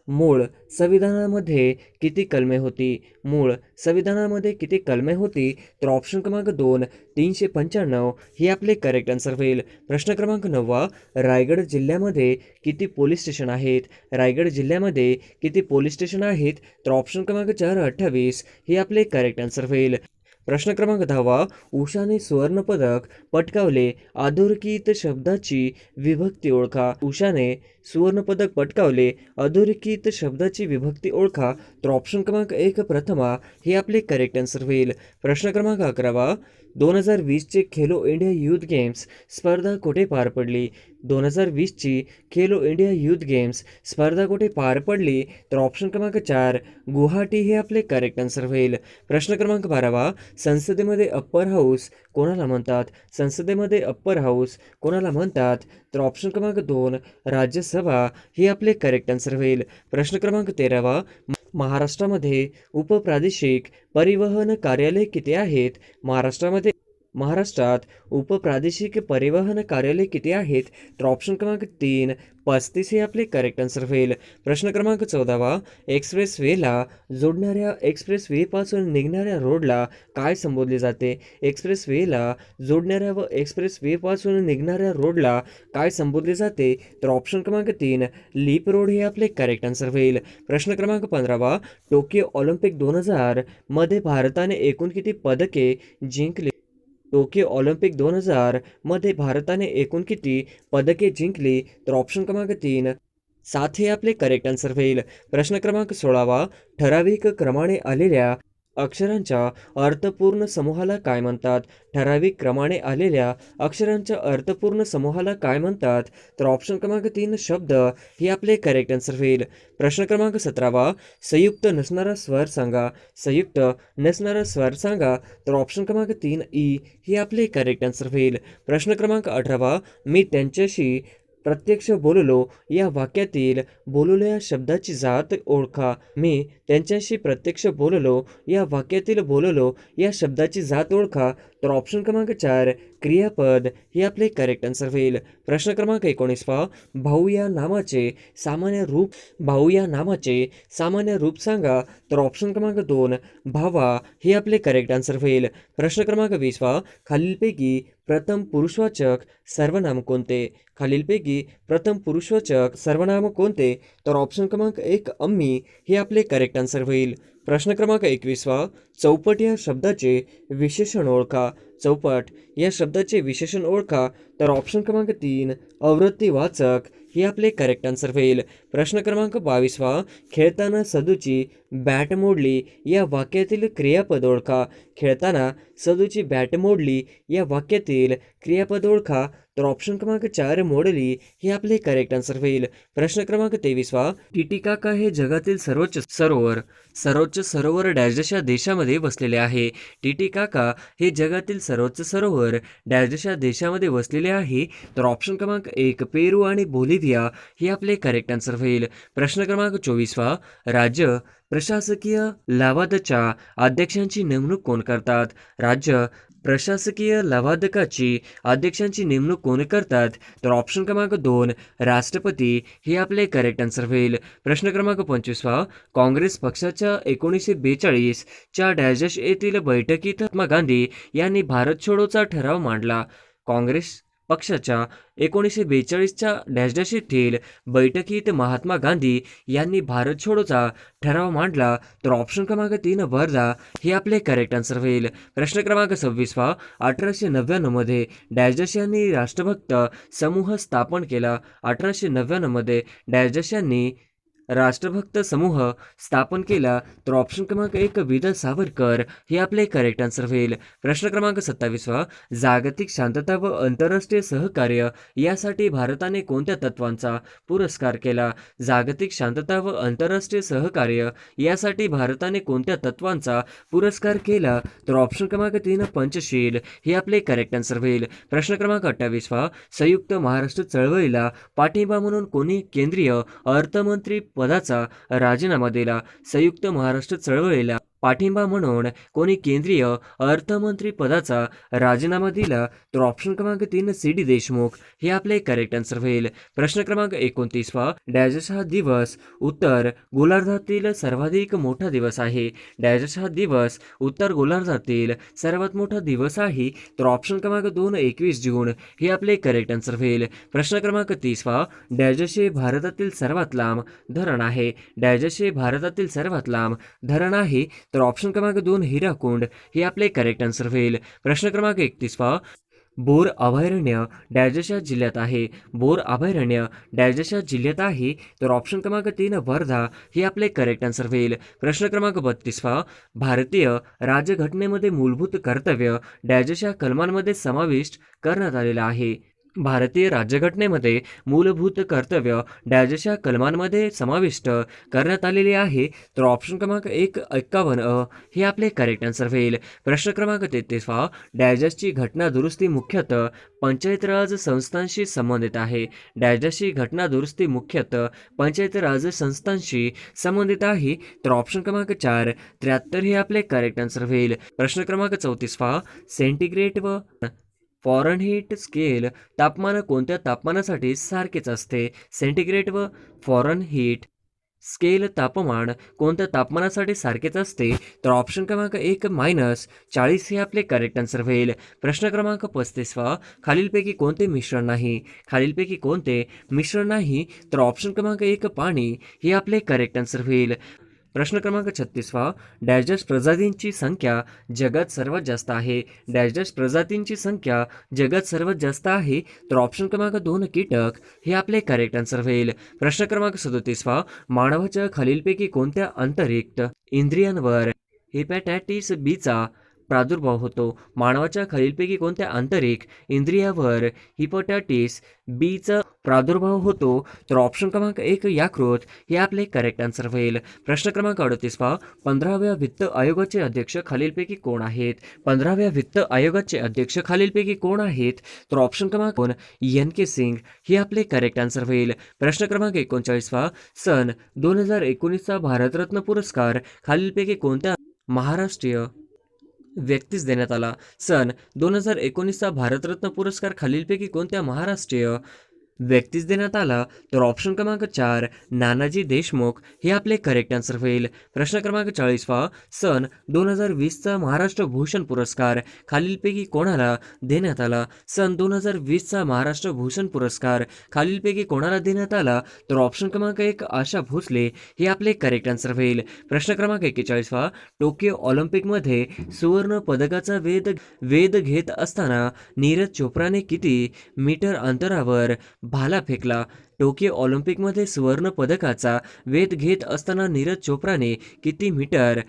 A: मूळ संविधानामध्ये किती कलमे होती? मूळ संविधानामध्ये किती कलमे होती? तर ऑप्शन क्रमांक 2 395 हे आपले करेक्ट आन्सर होईल. प्रश्न क्रमांक 9 रायगड जिल्ह्यामध्ये किती पोलीस स्टेशन आहेत? रायगड जिल्ह्यामध्ये किती पोलीस स्टेशन आहेत? तर ऑप्शन क्रमांक 4 28 हे आपले करेक्ट आन्सर होईल. प्रश्न क्रमांक 10 उषाने सुवर्णपदक पटकावले अधोरेखित शब्दाची विभक्ती ओळखा. उषाने सुवर्णपदक पटकावले अधोरेखित शब्दाची विभक्ती ओळखा. तर ऑप्शन क्रमांक 1 प्रथमा हे आपले करेक्ट आन्सर होईल. प्रश्न क्रमांक 11 2020चे खेलो इंडिया यूथ गेम्स स्पर्धा कुठे पार पडली? 2020ची खेलो इंडिया युथ गेम्स स्पर्धा कुठे पार पडली? तर ऑप्शन क्रमांक 4 गुवाहाटी हे आपले करेक्ट आन्सर होईल. प्रश्न क्रमांक 12 संसदेमध्ये अप्पर हाऊस कोणाला म्हणतात? संसदेमध्ये अप्पर हाऊस कोणाला म्हणतात? तर ऑप्शन क्रमांक 2 राज्यसभा हे आपले करेक्ट आन्सर होईल. प्रश्न क्रमांक 13 महाराष्ट्रामध्ये उपप्रादेशिक परिवहन कार्यालय किती आहेत? महाराष्ट्रात उपप्रादेशिक परिवहन कार्यालय किती आहेत? तर ऑप्शन क्रमांक 3 35 हे आपले करेक्ट आन्सर होईल. प्रश्न क्रमांक 14 एक्सप्रेस वेला जोडणाऱ्या एक्सप्रेस वेपासून निघणाऱ्या रोडला काय संबोधले जाते? एक्सप्रेस वेला जोडणाऱ्या व एक्सप्रेस वेपासून निघणाऱ्या रोडला काय संबोधले जाते? तर ऑप्शन क्रमांक 3 लीप रोड हे आपले करेक्ट आन्सर होईल. प्रश्न क्रमांक 15 टोकियो ऑलिम्पिक 2000 मध्ये भारताने एकूण किती पदके जिंकली? टोकियो ऑलिम्पिक 2000 मध्ये भारताने एकूण किती पदके जिंकली? तर ऑप्शन क्रमांक 3 7 हे आपले करेक्ट आन्सर होईल. प्रश्न क्रमांक 16 ठराविक क्रमाने आलेल्या अक्षरांच्या अर्थपूर्ण समूहाला काय म्हणतात? ठराविक क्रमाने आलेल्या अक्षरांच्या अर्थपूर्ण समूहाला काय म्हणतात? तर ऑप्शन क्रमांक 3 शब्द हे आपले करेक्ट आन्सर होईल. प्रश्न क्रमांक 17 संयुक्त नसणारा स्वर सांगा. संयुक्त नसणारा स्वर सांगा. तर ऑप्शन क्रमांक 3 ई हे आपले करेक्ट आन्सर होईल. प्रश्न क्रमांक 18 मी त्यांच्याशी प्रत्यक्ष बोललो या वाक्यातील बोललो या शब्दाची जात ओळखा. मी त्यांच्याशी प्रत्यक्ष बोललो या वाक्यातील बोललो या शब्दाची जात ओळखा. तर ऑप्शन क्रमांक 4 क्रियापद हे आपले करेक्ट आन्सर होईल. प्रश्न क्रमांक 19 भाऊ या नामाचे सामान्य रूप सांगा. तर ऑप्शन क्रमांक 2 भावा हे आपले करेक्ट आन्सर होईल. प्रश्न क्रमांक 20 खालीलपैकी प्रथम पुरुषवाचक सर्वनाम कोणते? खालीलपैकी प्रथम पुरुषवाचक सर्वनाम कोणते? तर ऑप्शन क्रमांक 1 अम्मी हे आपले करेक्ट आन्सर होईल. प्रश्न क्रमांक 21 चौपट या शब्दाचे विशेषण ओळखा. चौपट या शब्दाचे विशेषण ओळखा. तर ऑप्शन क्रमांक 3 आवृत्तीवाचक हे आपले करेक्ट आन्सर होईल. प्रश्न क्रमांक 22 खेळताना सदूची बॅट मोडली या वाक्यातील क्रियापद ओळखा. खेळताना सदूची बॅट मोडली या वाक्यातील क्रियापद ओळखा. तर ऑप्शन क्रमांक 4 मोडली हे आपले करेक्ट आन्सर होईल. प्रश्न क्रमांक 23 टिटिकाका हे जगातील सर्वोच्च सरोवर डॅशच्या देशामध्ये वसलेले आहे. टिटिकाका हे जगातील सर्वोच्च सरोवर डॅशच्या देशामध्ये वसलेले आहे. तर ऑप्शन क्रमांक 1 पेरू आणि बोलिव्हिया हे आपले करेक्ट आन्सर होईल. प्रश्न क्रमांक 24 राज्य प्रशासकीय लवादाच्या अध्यक्षांची नेमणूक कोण करतात? राज्य प्रशासकीय लवादकाची अध्यक्षांची नेमणूक कोण करतात? तर ऑप्शन क्रमांक 2 राष्ट्रपती हे आपले करेक्ट आन्सर होईल. प्रश्न क्रमांक 25 काँग्रेस पक्षाच्या 1942 च्या डॅश येथील बैठकीत महात्मा गांधी यांनी भारत छोडोचा ठराव मांडला. काँग्रेस पक्षाच्या 1942च्या डॅश येथील बैठकीत महात्मा गांधी यांनी भारत छोडोचा ठराव मांडला. तर ऑप्शन क्रमांक 3 वर्धा हे आपले करेक्ट आन्सर होईल. प्रश्न क्रमांक 26 1899 मध्ये डॅश यांनी राष्ट्रभक्त समूह स्थापन केला. 1899 मध्ये डॅश यांनी राष्ट्रभक्त समूह स्थापन केला. तर ऑप्शन क्रमांक 1 विदा सावरकर हे आपले करेक्ट आन्सर होईल. प्रश्न क्रमांक 27 जागतिक शांतता व आंतरराष्ट्रीय सहकार्य यासाठी भारताने कोणत्या तत्वांचा पुरस्कार केला? जागतिक शांतता व आंतरराष्ट्रीय सहकार्य यासाठी भारताने कोणत्या तत्वांचा पुरस्कार केला? तर ऑप्शन क्रमांक 3 पंचशील हे आपले करेक्ट आन्सर होईल. प्रश्न क्रमांक 28 संयुक्त महाराष्ट्र चळवळीला पाठिंबा म्हणून कोणी केंद्रीय अर्थमंत्री पदाचा राजीनामा दिला? संयुक्त महाराष्ट्र चळवळीला पाठिंबा म्हणून कोणी केंद्रीय अर्थमंत्री पदाचा राजीनामा दिला? तर ऑप्शन क्रमांक 3 सी.डी. देशमुख हे आपले करेक्ट आन्सर होईल. प्रश्न क्रमांक 29 डॅश हा दिवस उत्तर गोलार्धातील सर्वाधिक मोठा दिवस आहे. डॅश हा दिवस उत्तर गोलार्धातील सर्वात मोठा दिवस आहे. तर ऑप्शन क्रमांक 2 21 जून हे आपले करेक्ट आन्सर होईल. प्रश्न क्रमांक 30 डॅश हे भारतातील सर्वात लांब धरण आहे. डॅश हे भारतातील सर्वात लांब धरण आहे. तर ऑप्शन क्रमांक 2 हिराकुंड हे आपले करेक्ट आन्सर होईल. प्रश्न क्रमांक 31 बोर अभयारण्य डॅशच्या जिल्ह्यात आहे. बोर अभयारण्य डॅशच्या जिल्ह्यात आहे. तर ऑप्शन क्रमांक 3 वर्धा हे आपले करेक्ट आन्सर होईल. प्रश्न क्रमांक 32 भारतीय राज्यघटनेमध्ये मूलभूत कर्तव्य डॅशच्या कलमांमध्ये समाविष्ट करण्यात आलेला आहे. भारतीय राज्यघटनेमध्ये मूलभूत कर्तव्य डॅशच्या कलमांमध्ये समाविष्ट करण्यात आलेली आहे. तर ऑप्शन क्रमांक 51 हे आपले करेक्ट आन्सर होईल. प्रश्न क्रमांक 33 पहा. डॅशची घटना दुरुस्ती मुख्यतः पंचायत राज संस्थांशी संबंधित आहे. डॅशची घटना दुरुस्ती मुख्यतः पंचायत राज संस्थांशी संबंधित आहे. तर ऑप्शन क्रमांक 4 73 हे आपले करेक्ट आन्सर होईल. प्रश्न क्रमांक 34 पहा. सेंटीग्रेड व फॉरनहीट स्केल तापमान कोणत्या तापमानासाठी सारखेच असते. सेंटीग्रेड व फॉरनहीट स्केल तापमान कोणत्या तापमानासाठी सारखेच असते. तर ऑप्शन क्रमांक 1 -40 हे आपले करेक्ट आन्सर होईल. प्रश्न क्रमांक 35 वा. खालीलपैकी कोणते मिश्रण नाही. खालीलपैकी कोणते मिश्रण नाही. तर ऑप्शन क्रमांक 1 पाणी हे आपले करेक्ट आन्सर होईल. प्रश्न क्रमांक 36 वा. डॅश प्रजातींची संख्या जगात सर्वात जास्त आहे. डॅश प्रजातींची संख्या जगात सर्वात जास्त आहे. तर ऑप्शन क्रमांक 2 कीटक हे आपले करेक्ट आन्सर होईल. प्रश्न क्रमांक 37 वा. मानवाच्या खालीलपैकी कोणत्या अंतरिक्त इंद्रियांवर हेपॅटायटिस बीचा प्रादुर्भाव होतो. मानवाच्या खालीलपैकी कोणत्या आंतरिक इंद्रियावर हिपॅटायटिस बीचा प्रादुर्भाव होतो. तर ऑप्शन क्रमांक 1 यकृत हे आपले करेक्ट आन्सर होईल. प्रश्न क्रमांक 38 पहा. 15व्या वित्त आयोगाचे अध्यक्ष खालीलपैकी कोण आहेत. 15व्या वित्त आयोगाचे अध्यक्ष खालीलपैकी कोण आहेत. तर ऑप्शन क्रमांक 2 NK सिंग हे आपले करेक्ट आन्सर होईल. प्रश्न क्रमांक 39 पहा. सन 2019चा भारतरत्न पुरस्कार खालीलपैकी कोणत्या महाराष्ट्रीय व्यक्तीस देण्यात आला. सन 2019चा भारतरत्न पुरस्कार खालीलपैकी कोणत्या महाराष्ट्रीय व्यक्तीस देण्यात आला. तर ऑप्शन क्रमांक 4 नानाजी देशमुख हे आपले करेक्ट आन्सर होईल. प्रश्न क्रमांक 40 पहा. सन 2020चा महाराष्ट्र भूषण पुरस्कार खालीलपैकी कोणाला देण्यात आला. सन 2020चा महाराष्ट्र भूषण पुरस्कार खालीलपैकी कोणाला देण्यात आला. तर ऑप्शन क्रमांक 1 आशा भोसले हे आपले करेक्ट आन्सर होईल. प्रश्न क्रमांक 41 पहा. टोकियो ऑलिम्पिकमध्ये सुवर्ण पदकाचा वेध घेत असताना नीरज चोप्राने किती मीटर अंतरावर भाला फेकला. टोकियो ऑलिम्पिकमध्ये सुवर्ण पदकाचा वेध घेत असताना नीरज चोप्राने किती मीटर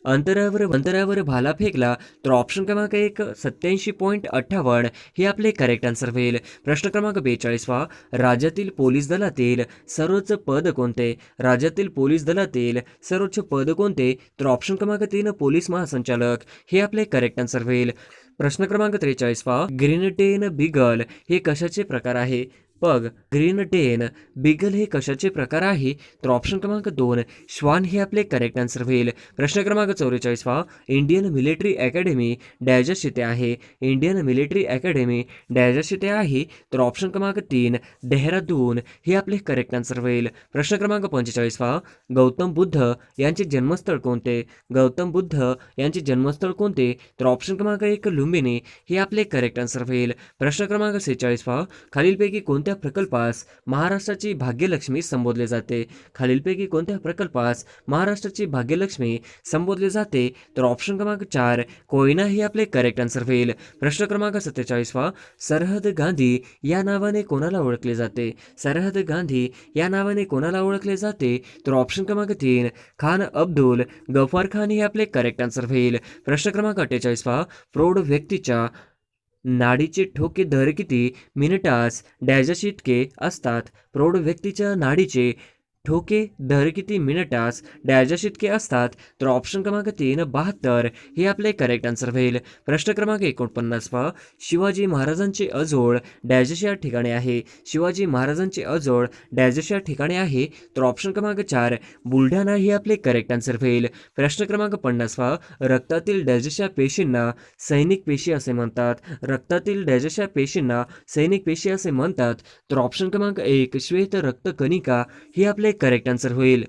A: अंतरावर भाला फेकला. तर ऑप्शन क्रमांक 1 87.58 हे आपले करेक्ट आन्सर होईल. प्रश्न क्रमांक 42 वा. राज्यातील पोलीस दलातील सर्वोच्च पद कोणते. राज्यातील पोलीस दलातील सर्वोच्च पद कोणते. तर ऑप्शन क्रमांक 3 पोलीस महासंचालक हे आपले करेक्ट आन्सर होईल. प्रश्न क्रमांक 43 वा. ग्रीन टेन बिगल हे कशाचे प्रकार आहे. पग ग्रीन टेन बिगल हे कशाचे प्रकार आहे. तर ऑप्शन क्रमांक 2 श्वान हे आपले करेक्ट आन्सर होईल. प्रश्न क्रमांक 44 वा. इंडियन मिलिटरी अकॅडमी डॅश येथे आहे. इंडियन मिलिटरी अकॅडमी डॅश येथे आहे. तर ऑप्शन क्रमांक 3 देहरादून हे आपले करेक्ट आन्सर होईल. प्रश्न क्रमांक 45 वा. गौतम बुद्ध यांचे जन्मस्थळ कोणते. गौतम बुद्ध यांचे जन्मस्थळ कोणते. तर ऑप्शन क्रमांक 1 लुंबिनी हे आपले करेक्ट आन्सर होईल. प्रश्न क्रमांक 46 वा. खालीलपैकी कोणत्या प्रकल्पास महाराष्ट्राची भाग्यलक्ष्मी संबोधले जाते. खालीलपैकी कोणत्या प्रकल्पास महाराष्ट्राची भाग्यलक्ष्मी संबोधले जाते. तर ऑप्शन क्रमांक 4 कोयना हे आपले करेक्ट आन्सर होईल. प्रश्न क्रमांक 47 वा. सरहद गांधी या नावाने कोणाला ओळखले जाते. सरहद गांधी या नावाने कोणाला ओळखले जाते. तर ऑप्शन क्रमांक 3 खान अब्दुल गफार खान हे आपले करेक्ट आन्सर होईल. प्रश्न क्रमांक 48 वा. प्रौढ व्यक्तीच्या नाडीचे ठोके दर किती मिनिटास डॅश इतके असतात. प्रौढ व्यक्तीच्या नाडीचे ठोके दर किती मिनिटास डॅश इतके असतात. तर ऑप्शन क्रमांक 3 72 हे आपले करेक्ट आन्सर होईल. प्रश्न क्रमांक 49 वा. शिवाजी महाराजांचे अजोड डॅश या ठिकाणी आहे. शिवाजी महाराजांचे अजोड डॅश या ठिकाणी आहे. तर ऑप्शन क्रमांक 4 बुलढाणा हे आपले करेक्ट आन्सर होईल. प्रश्न क्रमांक 50 वा. रक्तातील डॅशच्या पेशींना सैनिक पेशी असे म्हणतात. रक्तातील डॅशच्या पेशींना सैनिक पेशी असे म्हणतात. तर ऑप्शन क्रमांक 1 श्वेत रक्त कणिका हे आपले करेक्ट आन्सर होईल.